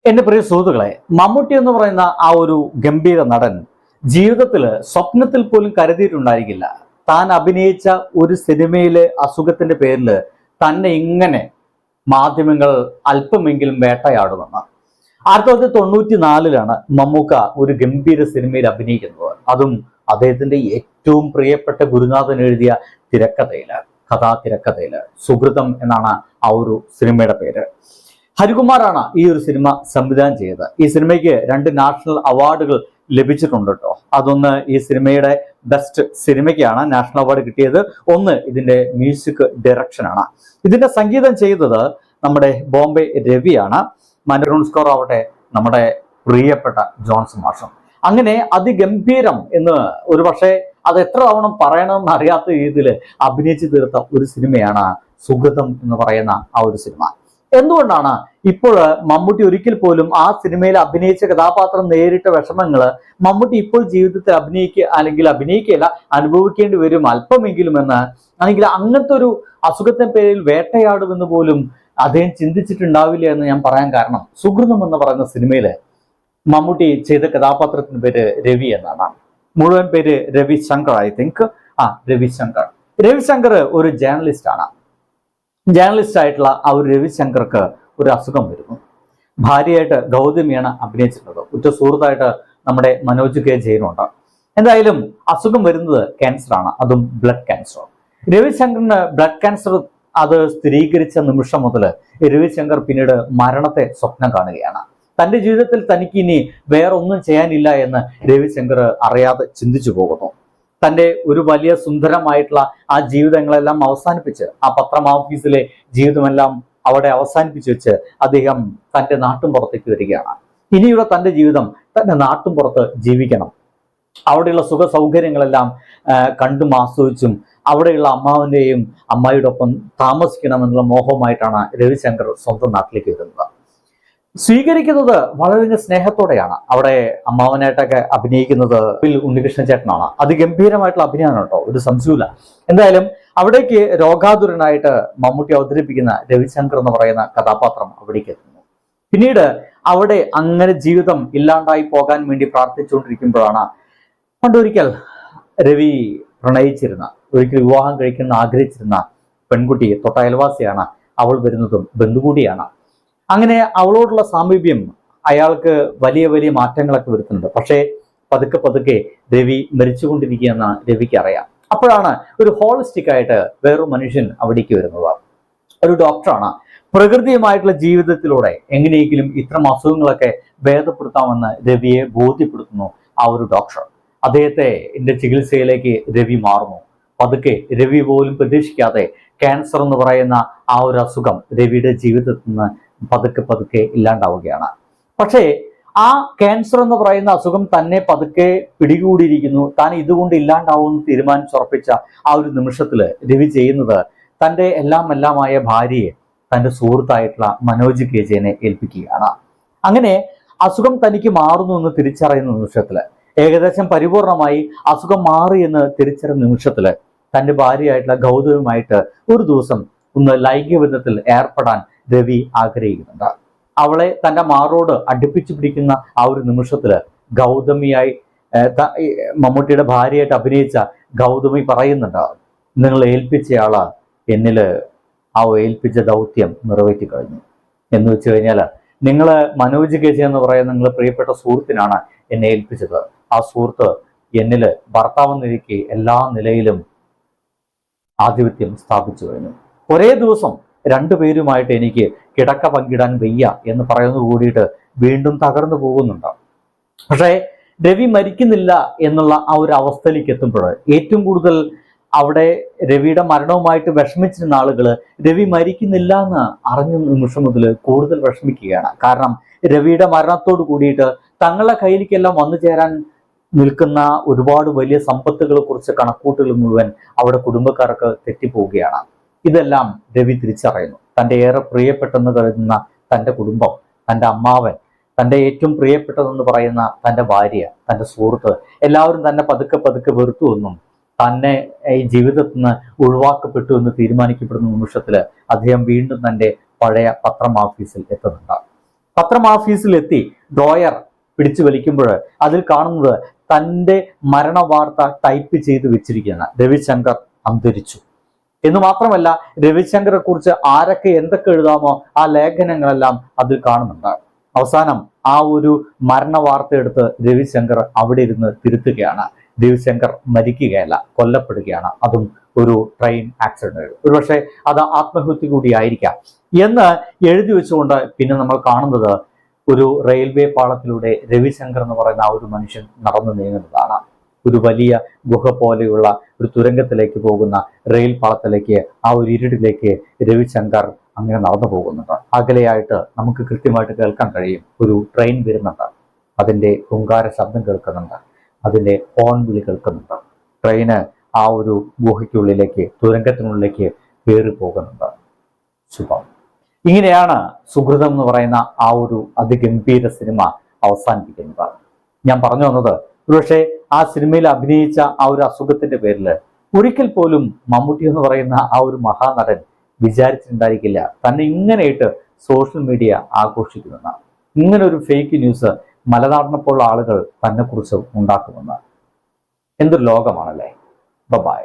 എന്റെ പ്രിയ സുഹൃത്തുക്കളെ, മമ്മൂട്ടി എന്ന് പറയുന്ന ആ ഒരു ഗംഭീര നടൻ ജീവിതത്തിൽ സ്വപ്നത്തിൽ പോലും കരുതിയിട്ടുണ്ടായിരിക്കില്ല താൻ അഭിനയിച്ച ഒരു സിനിമയിലെ അസുഖത്തിന്റെ പേരിൽ തന്നെ ഇങ്ങനെ മാധ്യമങ്ങൾ അല്പമെങ്കിലും വേട്ടയാടുമെന്ന്. 1994 മമ്മൂക്ക ഒരു ഗംഭീര സിനിമയിൽ അഭിനയിക്കുന്നത്, അതും അദ്ദേഹത്തിന്റെ ഏറ്റവും പ്രിയപ്പെട്ട ഗുരുനാഥൻ എഴുതിയ തിരക്കഥയില് സുഹൃതം എന്നാണ് ആ ഒരു സിനിമയുടെ പേര്. ഹരികുമാറാണ് ഈ ഒരു സിനിമ സംവിധാനം ചെയ്തത്. ഈ സിനിമയ്ക്ക് 2 നാഷണൽ അവാർഡുകൾ ലഭിച്ചിട്ടുണ്ട് കേട്ടോ. അതൊന്ന് ഈ സിനിമയുടെ ബെസ്റ്റ് സിനിമയ്ക്കാണ് നാഷണൽ അവാർഡ് കിട്ടിയത്, ഒന്ന് ഇതിന്റെ മ്യൂസിക് ഡയറക്ഷനാണ്. ഇതിന്റെ സംഗീതം ചെയ്തത് നമ്മുടെ ബോംബെ രവിയാണ്. ബാക്ക്ഗ്രൗണ്ട് സ്കോർ ആവട്ടെ നമ്മുടെ പ്രിയപ്പെട്ട ജോൺസൺ മാഷും. അങ്ങനെ അതിഗംഭീരം എന്ന് ഒരു പക്ഷേ അത് എത്ര തവണ പറയണമെന്ന് അറിയാത്ത രീതിയിൽ അഭിനയിച്ചു തീർത്ത ഒരു സിനിമയാണ് സുഗതം എന്ന് പറയുന്ന ആ ഒരു സിനിമ. എന്തുകൊണ്ടാണ് ഇപ്പോൾ മമ്മൂട്ടി ഒരിക്കൽ പോലും ആ സിനിമയിൽ അഭിനയിച്ച കഥാപാത്രം നേരിട്ട വിഷമങ്ങൾ മമ്മൂട്ടി ഇപ്പോൾ ജീവിതത്തിൽ അഭിനയിക്കുകയല്ല അനുഭവിക്കേണ്ടി വരും അല്പമെങ്കിലും എന്ന്, അല്ലെങ്കിൽ അങ്ങനത്തെ ഒരു അസുഖത്തിന്റെ പേരിൽ വേട്ടയാടുമെന്ന് പോലും അദ്ദേഹം ചിന്തിച്ചിട്ടുണ്ടാവില്ല എന്ന് ഞാൻ പറയാൻ കാരണം, സുഹൃതം എന്ന് പറയുന്ന സിനിമയില് മമ്മൂട്ടി ചെയ്ത കഥാപാത്രത്തിന് പേര് രവി എന്നാണ്. മുഴുവൻ പേര് രവിശങ്കർ, ഐ തിങ്ക്. രവിശങ്കർ ഒരു ജേർണലിസ്റ്റ് ആണ്. ജേർണലിസ്റ്റ് ആയിട്ടുള്ള ആ ഒരു രവിശങ്കർക്ക് ഒരു അസുഖം വരുന്നു. ഭാര്യയായിട്ട് ഗൗതമിയാണ് അഭിനയിച്ചിട്ടുള്ളത്. ഉറ്റ സുഹൃത്തായിട്ട് നമ്മുടെ മനോജ് കെ ജെയിനുണ്ട്. എന്തായാലും അസുഖം വരുന്നത് ക്യാൻസർ ആണ്, അതും ബ്ലഡ് ക്യാൻസർ. രവിശങ്കറിന് ബ്ലഡ് ക്യാൻസർ അത് സ്ഥിരീകരിച്ച നിമിഷം മുതൽ രവിശങ്കർ പിന്നീട് മരണത്തെ സ്വപ്നം കാണുകയാണ്. തന്റെ ജീവിതത്തിൽ തനിക്ക് ഇനി വേറൊന്നും ചെയ്യാനില്ല എന്ന് രവിശങ്കർ അറിയാതെ ചിന്തിച്ചു പോകുന്നു. തന്റെ ഒരു വലിയ സുന്ദരമായിട്ടുള്ള ആ ജീവിതങ്ങളെല്ലാം അവസാനിപ്പിച്ച്, ആ പത്രം ഓഫീസിലെ ജീവിതമെല്ലാം അവിടെ അവസാനിപ്പിച്ച് വെച്ച് അദ്ദേഹം തന്റെ നാട്ടുംപുറത്തേക്ക് വരികയാണ്. ഇനിയുള്ള തന്റെ ജീവിതം തന്റെ നാട്ടുംപുറത്ത് ജീവിക്കണം. അവിടെയുള്ള സുഖ സൗകര്യങ്ങളെല്ലാം കണ്ടും ആസ്വദിച്ചും അവിടെയുള്ള അമ്മാവന്റെയും അമ്മായിയുടെ ഒപ്പം താമസിക്കണമെന്നുള്ള മോഹവുമായിട്ടാണ് രവിശങ്കർ സ്വന്തം നാട്ടിലേക്ക് വരുന്നത്. സ്വീകരിക്കുന്നത് വളരെ സ്നേഹത്തോടെയാണ്. അവിടെ അമ്മാവനായിട്ടൊക്കെ അഭിനയിക്കുന്നത് ഉണ്ണികൃഷ്ണൻ ചേട്ടനാണ്. അതിഗംഭീരമായിട്ടുള്ള അഭിനയമാണ് കേട്ടോ, ഒരു സംശയമില്ല. എന്തായാലും അവിടേക്ക് രോഗാതുരനായിട്ട് മമ്മൂട്ടി അവതരിപ്പിക്കുന്ന രവിശങ്കർ എന്ന് പറയുന്ന കഥാപാത്രം അവിടേക്ക് എത്തുന്നു. പിന്നീട് അവിടെ അങ്ങനെ ജീവിതം ഇല്ലാണ്ടായി പോകാൻ വേണ്ടി പ്രാർത്ഥിച്ചുകൊണ്ടിരിക്കുമ്പോഴാണ് പണ്ടൊരിക്കൽ രവി പ്രണയിച്ചിരുന്ന, ഒരിക്കൽ വിവാഹം കഴിക്കുന്ന ആഗ്രഹിച്ചിരുന്ന പെൺകുട്ടി, തൊട്ട അയൽവാസിയാണ്, അവൾ വരുന്നതും ബന്ധുകൂടിയാണ്. അങ്ങനെ അവളോടുള്ള സാമീപ്യം അയാൾക്ക് വലിയ വലിയ മാറ്റങ്ങളൊക്കെ വരുത്തുന്നുണ്ട്. പക്ഷേ പതുക്കെ രവി മരിച്ചുകൊണ്ടിരിക്കുകയെന്ന് രവിക്ക് അറിയാം. അപ്പോഴാണ് ഒരു ഹോളിസ്റ്റിക് ആയിട്ട് വേറൊരു മനുഷ്യൻ അവിടേക്ക് വരുന്നത്. ഒരു ഡോക്ടറാണ്. പ്രകൃതിയുമായിട്ടുള്ള ജീവിതത്തിലൂടെ എങ്ങനെയെങ്കിലും ഇത്തരം അസുഖങ്ങളൊക്കെ ഭേദപ്പെടുത്താമെന്ന് രവിയെ ബോധ്യപ്പെടുത്തുന്നു ആ ഒരു ഡോക്ടർ. അദ്ദേഹത്തെ ചികിത്സയിലേക്ക് രവി മാറുന്നു. പതുക്കെ രവി പോലും പ്രതീക്ഷിക്കാതെ ക്യാൻസർ എന്ന് പറയുന്ന ആ ഒരു അസുഖം രവിയുടെ ജീവിതത്തിൽ നിന്ന് പതുക്കെ ഇല്ലാണ്ടാവുകയാണ്. പക്ഷേ ആ ക്യാൻസർ എന്ന് പറയുന്ന അസുഖം തന്നെ പതുക്കെ പിടികൂടിയിരിക്കുന്നു. താൻ ഇതുകൊണ്ട് ഇല്ലാണ്ടാവുമെന്ന് തീരുമാനിച്ചുറപ്പിച്ച ആ ഒരു നിമിഷത്തില് രവി ചെയ്യുന്നത് തൻ്റെ എല്ലാമായ ഭാര്യയെ തൻ്റെ സുഹൃത്തായിട്ടുള്ള മനോജ് കെ ജെയിനെ ഏൽപ്പിക്കുകയാണ്. അങ്ങനെ അസുഖം തനിക്ക് മാറുന്നു എന്ന് തിരിച്ചറിയുന്ന നിമിഷത്തില്, ഏകദേശം പരിപൂർണമായി അസുഖം മാറി എന്ന് തിരിച്ചറിയുന്ന നിമിഷത്തില് തൻ്റെ ഭാര്യയായിട്ടുള്ള ഗൗതമുമായിട്ട് ഒരു ദിവസം ഒന്ന് ലൈംഗിക ബന്ധത്തിൽ ഏർപ്പെടാൻ രവി ആഗ്രഹിക്കുന്നുണ്ട്. അവളെ തൻ്റെ മാറോട് അടുപ്പിച്ചു പിടിക്കുന്ന ആ ഒരു നിമിഷത്തില് ഗൗതമിയായി മമ്മൂട്ടിയുടെ ഭാര്യയായിട്ട് അഭിനയിച്ച ഗൗതമി പറയുന്നുണ്ട്, നിങ്ങൾ ഏൽപ്പിച്ചയാള് എന്നില് ആ ഏൽപ്പിച്ച ദൗത്യം നിറവേറ്റി കഴിഞ്ഞു എന്ന് വെച്ച് കഴിഞ്ഞാൽ, നിങ്ങൾ മനോജ് കെ ജെ എന്ന് പറയുന്ന നിങ്ങൾ പ്രിയപ്പെട്ട സുഹൃത്തിനാണ് എന്നെ ഏൽപ്പിച്ചത്. ആ സുഹൃത്ത് എന്നില് ഭർത്താവെന്നിരിക്കെ എല്ലാ നിലയിലും ആധിപത്യം സ്ഥാപിച്ചു കഴിഞ്ഞു. ഒരേ ദിവസം 2 പേരുമായിട്ട് എനിക്ക് കിടക്ക പങ്കിടാൻ വയ്യ എന്ന് പറയുന്നത് കൂടിയിട്ട് വീണ്ടും തകർന്നു പോകുന്നുണ്ട്. പക്ഷേ രവി മരിക്കുന്നില്ല എന്നുള്ള ആ ഒരു അവസ്ഥയിലേക്ക് എത്തുമ്പോൾ ഏറ്റവും കൂടുതൽ അവിടെ രവിയുടെ മരണവുമായിട്ട് വിഷമിച്ചിരുന്ന ആളുകൾ രവി മരിക്കുന്നില്ല എന്ന് അറിഞ്ഞ നിമിഷം മുതൽ കൂടുതൽ വിഷമിക്കുകയാണ്. കാരണം രവിയുടെ മരണത്തോട് കൂടിയിട്ട് തങ്ങളുടെ കയ്യിലേക്കെല്ലാം വന്നു ചേരാൻ നിൽക്കുന്ന ഒരുപാട് വലിയ സമ്പത്തുകളെ കുറിച്ച് കണക്കൂട്ടുകൾ മുഴുവൻ അവിടെ കുടുംബക്കാർക്ക് തെറ്റിപ്പോവുകയാണ്. ഇതെല്ലാം രവി തിരിച്ചറിയുന്നു. തൻ്റെ ഏറെ പ്രിയപ്പെട്ടെന്ന് കരുതുന്ന തൻ്റെ കുടുംബം, തൻ്റെ അമ്മാവൻ, തൻ്റെ ഏറ്റവും പ്രിയപ്പെട്ടതെന്ന് പറയുന്ന തൻ്റെ ഭാര്യ, തൻ്റെ സുഹൃത്ത്, എല്ലാവരും തന്നെ പതുക്കെ വെറുത്തു എന്നും തന്നെ ഈ ജീവിതത്തിൽ നിന്ന് ഒഴിവാക്കപ്പെട്ടു എന്ന് തീരുമാനിക്കപ്പെടുന്ന നിമിഷത്തിൽ അദ്ദേഹം വീണ്ടും തൻ്റെ പഴയ പത്രം ഓഫീസിൽ എത്തുന്നുണ്ട്. പത്രമാഫീസിലെത്തി ഡ്രോയർ പിടിച്ചു വലിക്കുമ്പോൾ അതിൽ കാണുന്നത് തൻ്റെ മരണവാർത്ത ടൈപ്പ് ചെയ്ത് വെച്ചിരിക്കുന്ന രവിശങ്കർ അന്തരിച്ചു എന്ന് മാത്രമല്ല, രവിശങ്കറെ കുറിച്ച് ആരൊക്കെ എന്തൊക്കെ എഴുതാമോ ആ ലേഖനങ്ങളെല്ലാം അതിൽ കാണുന്നുണ്ട്. അവസാനം ആ ഒരു മരണ വാർത്ത എടുത്ത് രവിശങ്കർ അവിടെ ഇരുന്ന് തിരുത്തുകയാണ്. രവിശങ്കർ മരിക്കുകയല്ല, കൊല്ലപ്പെടുകയാണ്. അതും ഒരു ട്രെയിൻ ആക്സിഡന്റ്. ഒരുപക്ഷെ അത് ആത്മഹത്യ കൂടിയായിരിക്കാം എന്ന് എഴുതി വെച്ചുകൊണ്ട് പിന്നെ നമ്മൾ കാണുന്നത് ഒരു റെയിൽവേ പാളത്തിലൂടെ രവിശങ്കർ എന്ന് പറയുന്ന ആ ഒരു മനുഷ്യൻ നടന്നു നീങ്ങുന്നതാണ്. ഒരു വലിയ ഗുഹ പോലെയുള്ള ഒരു തുരങ്കത്തിലേക്ക് പോകുന്ന റെയിൽ പാളത്തിലേക്ക്, ആ ഒരു ഇരുട്ടിലേക്ക് രവിശങ്കർ അങ്ങനെ നടന്നു പോകുന്നുണ്ട്. അകലെയായിട്ട് നമുക്ക് കൃത്യമായിട്ട് കേൾക്കാൻ കഴിയും, ഒരു ട്രെയിൻ വരുന്നുണ്ട്. അതിൻ്റെ ഹുങ്കാര ശബ്ദം കേൾക്കുന്നുണ്ട്, അതിൻ്റെ ഹോൺ വിളി കേൾക്കുന്നുണ്ട്. ട്രെയിന് ആ ഒരു ഗുഹയ്ക്കുള്ളിലേക്ക്, തുരങ്കത്തിനുള്ളിലേക്ക് കയറി പോകുന്നുണ്ട്. ശുഭം. ഇങ്ങനെയാണ് സുഹൃതം എന്ന് പറയുന്ന ആ ഒരു അതിഗംഭീര സിനിമ അവസാനിപ്പിക്കുന്നത്. ഞാൻ പറഞ്ഞു വന്നത്, ഒരുപക്ഷെ ആ സിനിമയിൽ അഭിനയിച്ച ആ ഒരു അസുഖത്തിന്റെ പേരിൽ ഒരിക്കൽ പോലും മമ്മൂട്ടി എന്ന് പറയുന്ന ആ ഒരു മഹാനടൻ വിചാരിച്ചിട്ടുണ്ടായിരിക്കില്ല തന്നെ ഇങ്ങനെയായിട്ട് സോഷ്യൽ മീഡിയ ആഘോഷിക്കുമെന്ന്. ഇങ്ങനെ ഒരു ഫേക്ക് ന്യൂസ് മലനാടിനെപ്പോലുള്ള ആളുകൾ തന്നെ കുറിച്ച് ഉണ്ടാക്കുമെന്ന്. എന്തൊരു ലോകമാണല്ലേ. ബൈ.